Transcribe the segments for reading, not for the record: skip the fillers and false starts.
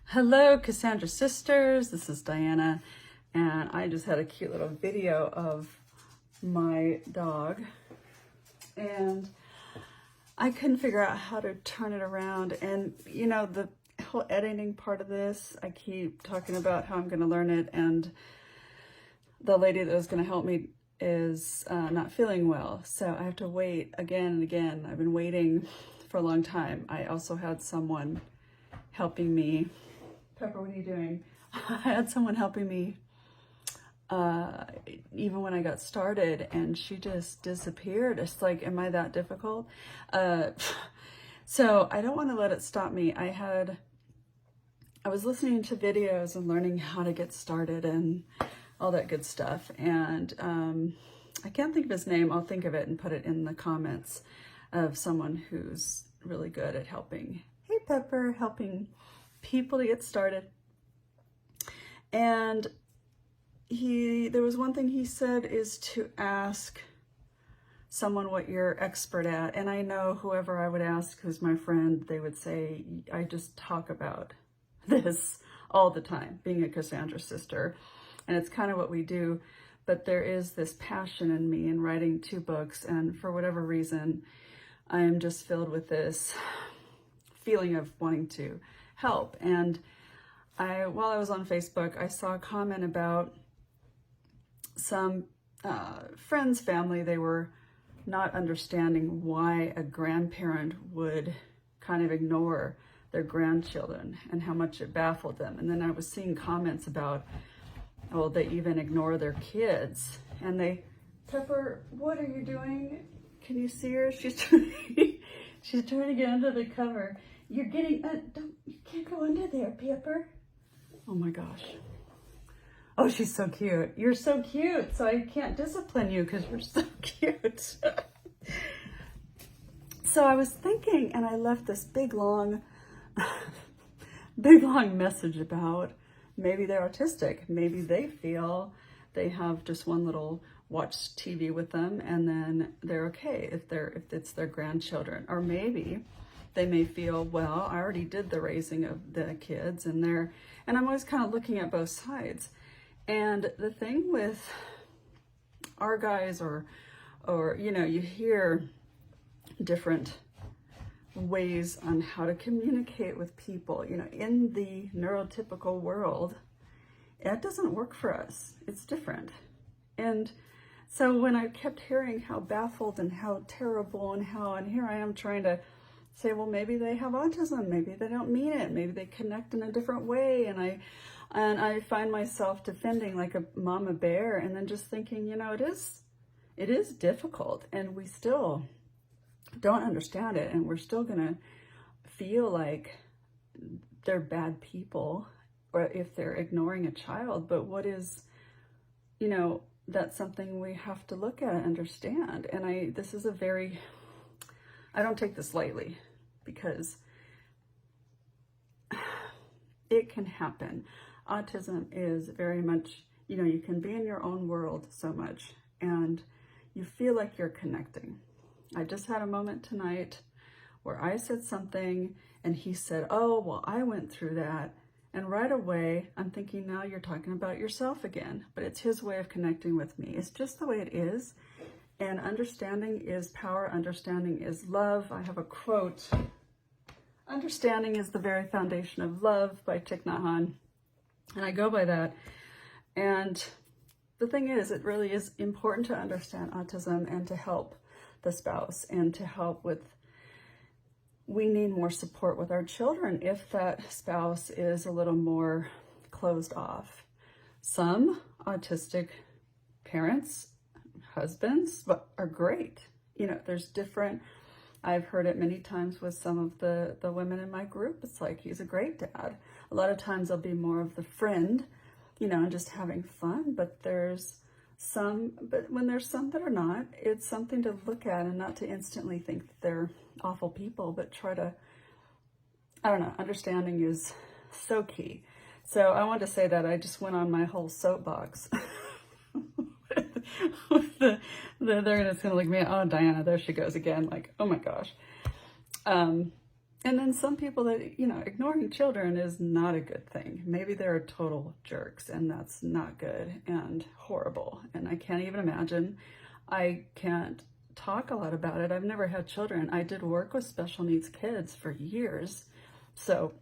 Hello, Cassandra sisters. This is Diana, and I just had a cute little video of my dog, and I couldn't figure out how to turn it around. And you know, the whole editing part of this, I keep talking about how I'm going to learn it, and the lady that was going to help me is not feeling well, so I have to wait again and again. I've been waiting for a long time. I also had someone helping me. Pepper, what are you doing? I had someone helping me even when I got started, and she just disappeared. It's like, am I that difficult? So I don't want to let it stop me. I was listening to videos and learning how to get started and all that good stuff. And I can't think of his name. I'll think of it and put it in the comments, of someone who's really good at helping. Hey, Pepper, helping people to get started. And there was one thing he said is to ask someone what you're expert at. And I know whoever I would ask, who's my friend, they would say, I just talk about this all the time, being a Cassandra sister. And it's kind of what we do. But there is this passion in me in writing 2 books. And for whatever reason, I am just filled with this feeling of wanting to help. And while I was on Facebook, I saw a comment about some friends' family. They were not understanding why a grandparent would kind of ignore their grandchildren and how much it baffled them. And then I was seeing comments about, well, they even ignore their kids. And Pepper, what are you doing? Can you see her? She's trying to get under the cover. You're getting, you can't go under there, Pepper. Oh my gosh. Oh, she's so cute. You're so cute. So I can't discipline you because you're so cute. So I was thinking, and I left this big long message about maybe they're autistic. Maybe they feel they have just one little watch TV with them and then they're okay if it's their grandchildren. Or maybe they may feel, well, I already did the raising of the kids, and I'm always kind of looking at both sides. And the thing with our guys, or you know, you hear different ways on how to communicate with people. You know, in the neurotypical world, that doesn't work for us. It's different. And so when I kept hearing how baffled and how terrible and here I am trying to say, well, maybe they have autism, maybe they don't mean it, maybe they connect in a different way, and I find myself defending like a mama bear, and then just thinking, you know, it is difficult, and we still don't understand it, and we're still gonna feel like they're bad people, or if they're ignoring a child. But what is, you know, that's something we have to look at and understand. And I don't take this lightly, because it can happen. Autism is very much, you know, you can be in your own world so much and you feel like you're connecting. I just had a moment tonight where I said something and he said, oh, well, I went through that. And right away, I'm thinking, now you're talking about yourself again. But it's his way of connecting with me. It's just the way it is. And understanding is power. Understanding is love. I have a quote. Understanding is the very foundation of love, by Thich Nhat Hanh. And I go by that. And the thing is, it really is important to understand autism and to help the spouse and to help with, we need more support with our children if that spouse is a little more closed off. Some autistic parents, husbands, are great. You know, there's different, I've heard it many times with some of the women in my group. It's like, he's a great dad. A lot of times I'll be more of the friend, you know, and just having fun. But when there's some that are not, it's something to look at and not to instantly think that they're awful people, but try to, I don't know, understanding is so key. So I wanted to say that I just went on my whole soapbox. They're just gonna look at me, oh, Diana, there she goes again, like, oh my gosh. And then some people that, you know, ignoring children is not a good thing. Maybe they're total jerks, and that's not good and horrible. And I can't even imagine. I can't talk a lot about it. I've never had children. I did work with special needs kids for years. So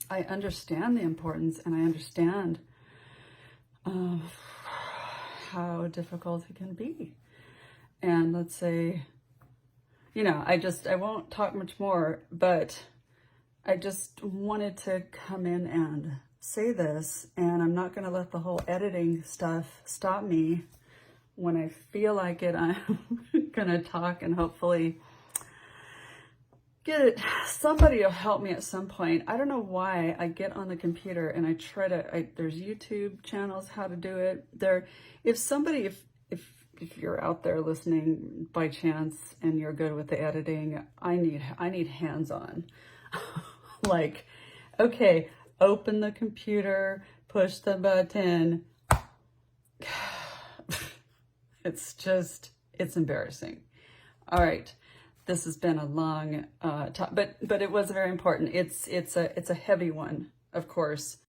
I understand the importance, and I understand how difficult it can be. And let's say, you know, I won't talk much more, but I just wanted to come in and say this, and I'm not going to let the whole editing stuff stop me. When I feel like it, I'm going to talk and hopefully get it. Somebody will help me at some point. I don't know why I get on the computer and I try to, there's YouTube channels how to do it. If you're out there listening by chance and you're good with the editing, I need hands-on. Like, okay, open the computer, push the button. It's embarrassing. All right, this has been a long talk, but it was very important. It's a heavy one, of course.